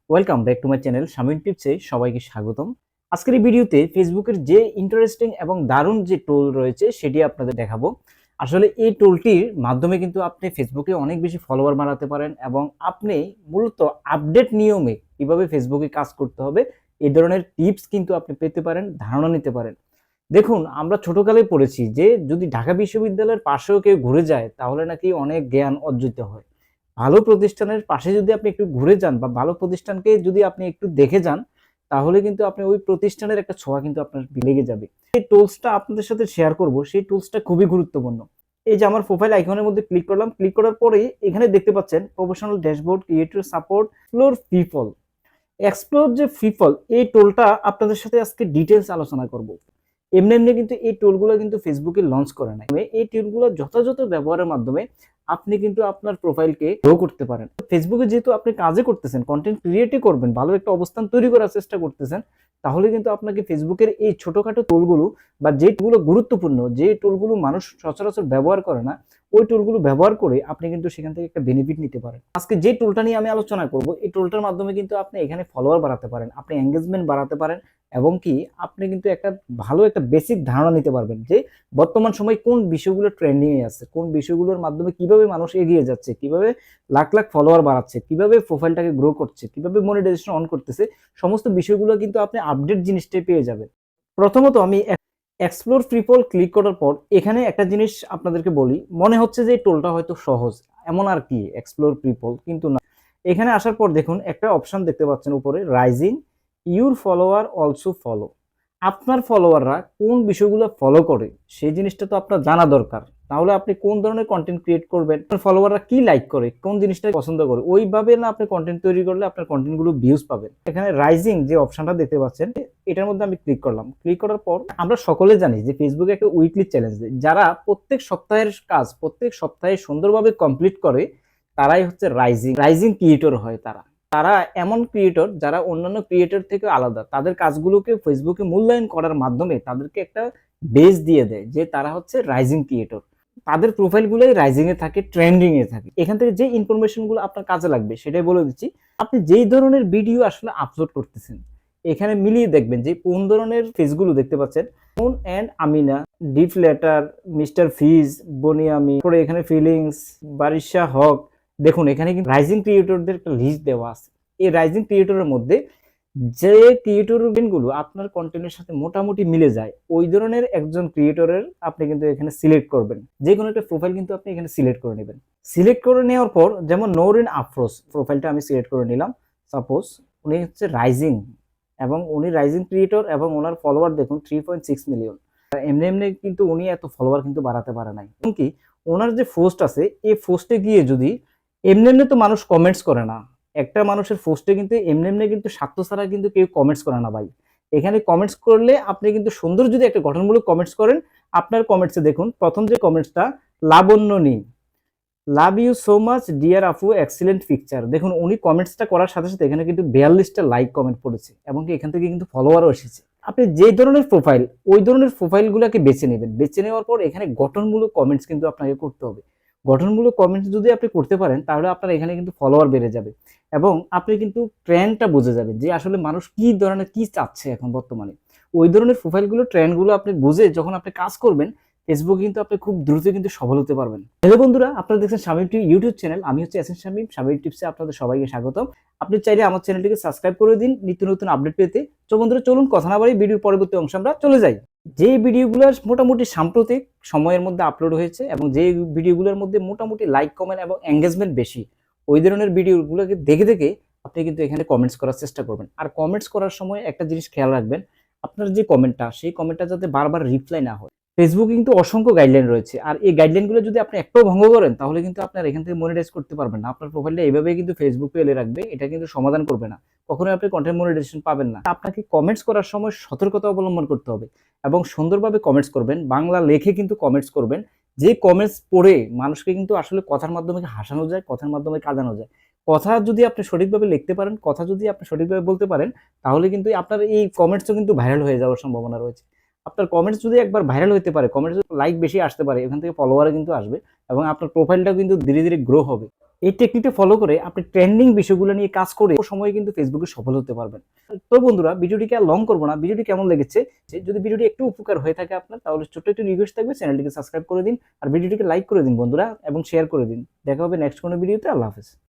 Welcome back to my channel Shamim টিপসে সবাইকে স্বাগতম। আজকের এই ভিডিওতে ফেসবুকের যে ইন্টারেস্টিং এবং দারুণ যে টুল রয়েছে সেটি আপনাদের দেখাবো। আসলে এই টুলটির মাধ্যমে কিন্তু আপনি ফেসবুকে অনেক বেশি ফলোয়ার বাড়াতে পারেন এবং আপনি মূলত আপডেট নিয়মে কিভাবে ফেসবুকে কাজ করতে হবে এই ধরনের টিপস কিন্তু আপনি পেতে পারেন, ধারণা নিতে পারেন। দেখুন, আমরা ছোটকালে পড়েছি যে যদি ঢাকা বিশ্ববিদ্যালয়ের পাশেও কেউ ঘুরে যায় তাহলে নাকি অনেক জ্ঞান অর্জিত হয়। ভালো প্রতিষ্ঠানের পাশে যদি আপনি একটু ঘুরে যান বা ভালো প্রতিষ্ঠানকে যদি আপনি একটু দেখে যান, তাহলে কিন্তু আপনি ওই প্রতিষ্ঠানের একটা ছোঁয়া কিন্তু আপনার লেগে যাবে। এই টুলসটা আপনাদের সাথে শেয়ার করব, সেই টুলসটা খুবই গুরুত্বপূর্ণ। এই যে আমার প্রোফাইল আইকনের মধ্যে ক্লিক করলাম, ক্লিক করার পরে এখানে দেখতে পাচ্ছেন professional dashboard, creator support, explore people. Explore যে পিপল এই টুলটা আপনাদের সাথে আজকে ডিটেইলস আলোচনা করব। এমনি এমনি কিন্তু এই টুলগুলো কিন্তু ফেসবুকে লঞ্চ করে নাই। এই টুলগুলো যথাযথ ব্যবহারের মাধ্যমে আপনি কিন্তু আপনার প্রোফাইলকে গ্রো করতে পারেন। ফেসবুকে যেহেতু আপনি কাজে করতেছেন, কন্টেন্ট ক্রিয়েটই করবেন, ভালো একটা অবস্থান তৈরি করার চেষ্টা করতেছেন, তাহলে কিন্তু আপনাকে ফেসবুকের এই ছোটখাটো টুলগুলো বা যে টুলগুলো গুরুত্বপূর্ণ, যে টুলগুলো মানুষ সচরাচর ব্যবহার করে না, ওই টুলগুলো ব্যবহার করে আপনি কিন্তু সেখান থেকে একটা বেনিফিট নিতে পারেন। আজকে যে টুলটা নিয়ে আমি আলোচনা করব, এই টুলটার মাধ্যমে কিন্তু আপনি এখানে ফলোয়ার বাড়াতে পারেন, আপনি এঙ্গেজমেন্ট বাড়াতে পারেন এবং কি আপনি কিন্তু একটা ভালো একটা বেসিক ধারণা নিতে পারবেন যে বর্তমান সময়ে কোন বিষয়গুলো ট্রেন্ডিং এ আছে, কোন বিষয়গুলোর মাধ্যমে কিভাবে মানুষ এগিয়ে যাচ্ছে, কিভাবে লাখ লাখ ফলোয়ার বাড়াচ্ছে, কিভাবে প্রোফাইলটাকে গ্রো করছে, কিভাবে মনিটাইজেশন অন করতেছে। সমস্ত বিষয়গুলো কিন্তু আপনি আপডেট জিনিসটাই পেয়ে যাবেন। প্রথমত আমি এক্সপ্লোর পিপল ক্লিক করার পর এখানে একটা জিনিস আপনাদেরকে বলি, মনে হচ্ছে যে এই টুলটা হয়তো সহজ, এমন আর কি এক্সপ্লোর পিপল, কিন্তু না। এখানে আসার পর দেখুন একটা অপশন দেখতে পাচ্ছেন উপরে, rising your follower also follow. আপনার ফলোয়াররা কোন বিষয়গুলো ফলো করে সেই জিনিসটা তো আপনার জানা দরকার। তাহলে আপনি কোন ধরনের কন্টেন্ট ক্রিয়েট করবেন, আপনার ফলোয়াররা কি লাইক করে, কোন জিনিসটা পছন্দ করে, ওইভাবে না আপনি কন্টেন্ট তৈরি করলে আপনার কন্টেন্টগুলো ভিউজ পাবেন। এখানে রাইজিং যে অপশনটা দেখতে পাচ্ছেন, এটার মধ্যে আমি ক্লিক করলাম। ক্লিক করার পর আমরা সকলে জানি যে ফেসবুকে একটা উইকলি চ্যালেঞ্জ দেয়, যারা প্রত্যেক সপ্তাহের কাজ প্রত্যেক সপ্তাহে সুন্দরভাবে কমপ্লিট করে তারাই হচ্ছে রাইজিং রাইজিং ক্রিয়েটর হয়। তারা তারা এমন ক্রিয়েটর যারা অন্যান্য ক্রিয়েটর থেকে আলাদা, তাদের কাজগুলোকে ফেসবুকে মূল্যায়ন করার মাধ্যমে তাদেরকে একটা বেস দিয়ে দেয় যে তারা হচ্ছে রাইজিং ক্রিয়েটর। তাদের প্রোফাইলগুলোই রাইজিং এ থাকে, ট্রেন্ডিং এ থাকে। এখান থেকে যে ইনফরমেশনগুলো আপনার কাজে লাগবে সেটাই বলে দিচ্ছি। আপনি যেই ধরনের ভিডিও আসলে আপলোড করতেছেন এখানে মিলিয়ে দেখবেন যে কোন ধরনের ফেসগুলো দেখতে পাচ্ছেন। Moon and Amina, deep letter, mister ফিজ, বনিয়ামি, পরে এখানে ফিলিংস, বারিশা হক। দেখুন এখানে কিন্তু রাইজিং ক্রিয়েটরদের একটা লিস্ট দেওয়া আছে। এই রাইজিং ক্রিয়েটরের মধ্যে যে ক্রিয়েটরগুলো আপনার কন্টেন্টের সাথে মোটামুটি মিলে যায়, ওই ধরনের একজন ক্রিয়েটরের আপনি কিন্তু এখানে সিলেক্ট করবেন। যে কোনো একটা প্রোফাইল কিন্তু আপনি এখানে সিলেক্ট করে নেবেন। সিলেক্ট করে নেওয়ার পর যেমন নৌরিন আফরোজ প্রোফাইলটা আমি সিলেক্ট করে নিলাম। সাপোজ উনি হচ্ছে রাইজিং এবং উনি রাইজিং ক্রিয়েটর এবং ওনার ফলোয়ার দেখুন 3.6 মিলিয়ন। এমনি এমনি কিন্তু উনি এত ফলোয়ার কিন্তু বাড়াতে পারে নাই। এমনকি ওনার যে পোস্ট আছে এই পোস্টে গিয়ে যদি এমনি এমনি তো মানুষ কমেন্টস করে না, একটা মানুষের পোস্টে কিন্তু এমনি এমনি কিন্তু স্বার্থ ছাড়া কিন্তু কেউ কমেন্টস করে না ভাই। এখানে কমেন্টস করলে আপনি কিন্তু সুন্দর যদি একটা গঠনমূলক কমেন্টস করেন, আপনার কমেন্টসে দেখুন প্রথম যে কমেন্টসটা, লাবণ্য নি, love you so much dear Afu, excellent picture. দেখুন উনি কমেন্টসটা করার সাথে সাথে এখানে কিন্তু 42টা লাইক কমেন্ট পড়েছে এবং এখান থেকে কিন্তু ফলোয়ারও এসেছে। আপনি যে ধরনের প্রোফাইল, ওই ধরনের প্রোফাইলগুলোকে বেছে নেবেন। বেছে নেওয়ার পর এখানে গঠনমূলক কমেন্টস কিন্তু আপনাকে করতে হবে। গঠনমূলক কমেন্টস যদি আপনি করতে পারেন তাহলে আপনার এখানে কিন্তু ফলোয়ার বেড়ে যাবে এবং আপনি কিন্তু ট্রেন্ডটা বুঝে যাবেন যে আসলে মানুষ কি ধরনের কি চাচ্ছে এখন বর্তমানে। ওই ধরনের প্রোফাইলগুলো ট্রেন্ডগুলো আপনি বুঝে যখন আপনি কাজ করবেন, ফেসবুক কিন্তু আপনি খুব দ্রুত কিন্তু সফল হতে পারবেন। হ্যালো বন্ধুরা, আপনারা দেখছেন শামিম টিভি ইউটিউব চ্যানেল। আমি হচ্ছে এসএন শামিম, শামিম টিপসে আপনাদের সবাইকে স্বাগতম। আপনি চাইলে আমার চ্যানেলটিকে সাবস্ক্রাইব করে দিন নিত্য নতুন আপডেট পেতে। তো বন্ধুরা চলুন কথা না বাড়িয়ে ভিডিওর পরবর্তী অংশে আমরা চলে যাই। যে ভিডিওগুলো মোটামুটি সাম্প্রতিক সময়ের মধ্যে আপলোড হয়েছে এবং যে ভিডিওগুলোর মধ্যে মোটামুটি লাইক কমেন্ট এবং এঙ্গেজমেন্ট বেশি, ওই ধরনের ভিডিওগুলোকে দেখে দেখে আপনি কিন্তু এখানে কমেন্টস করার চেষ্টা করবেন। আর কমেন্টস করার সময় একটা জিনিস খেয়াল রাখবেন, আপনার যে কমেন্টটা সেই কমেন্টটা যাতে বারবার রিপ্লাই না হয়। ফেসবুকে কিন্তু অসংখ্য গাইডলাইন রয়েছে, আর এই গাইডলাইনগুলো যদি আপনি একটাও ভঙ্গ করেন তাহলে কিন্তু আপনার এখান থেকে মনিটাইজ করতে পারবেন না। আপনার প্রোফাইলটা এইভাবেই কিন্তু ফেসবুক পেলে রাখবে, এটা কিন্তু সমাধান করবে না। কখনোই আপনি কন্টেন্ট মনিটাইজেশন পাবেন না। আপনাকে কমেন্টস করার সময় সতর্কতা অবলম্বন করতে হবে এবং সুন্দরভাবে কমেন্টস করবেন, বাংলা লেখে কিন্তু কমেন্টস করবেন। যে কমেন্টস পড়ে মানুষকে কিন্তু আসলে কথার মাধ্যমে হাসানো যায়, কথার মাধ্যমে কাঁদানো যায়। কথা যদি আপনি সঠিকভাবে লিখতে পারেন, কথা যদি আপনি সঠিকভাবে বলতে পারেন, তাহলে কিন্তু আপনার এই কমেন্টসও কিন্তু ভাইরাল হয়ে যাওয়ার সম্ভাবনা রয়েছে। আপনার কমেন্টস যদি একবার ভাইরাল হতে পারে, কমেন্টস লাইক বেশি আসতে পারে, এখান থেকে ফলোয়ার কিন্তু আসবে এবং আপনার প্রোফাইলটাও কিন্তু ধীরে ধীরে গ্রো হবে। এই টেকনিকটা ফলো করে আপনি ট্রেন্ডিং বিষয়গুলো নিয়ে কাজ করে সময় কিন্তু ফেসবুকে সফল হতে পারবেন। তো বন্ধুরা, ভিডিওটিকে আর লং করবো না, ভিডিওটি কেমন লেগেছে, যদি ভিডিওটি একটু উপকার হয়ে থাকে আপনার, তাহলে ছোট্ট একটু রিকোয়েস্ট থাকবে, চ্যানেলটিকে সাবস্ক্রাইব করে দিন আর ভিডিওটিকে লাইক করে দিন বন্ধুরা, এবং শেয়ার করে দিন। দেখা হবে নেক্সট কোনো ভিডিওতে। আল্লাহ হাফেজ।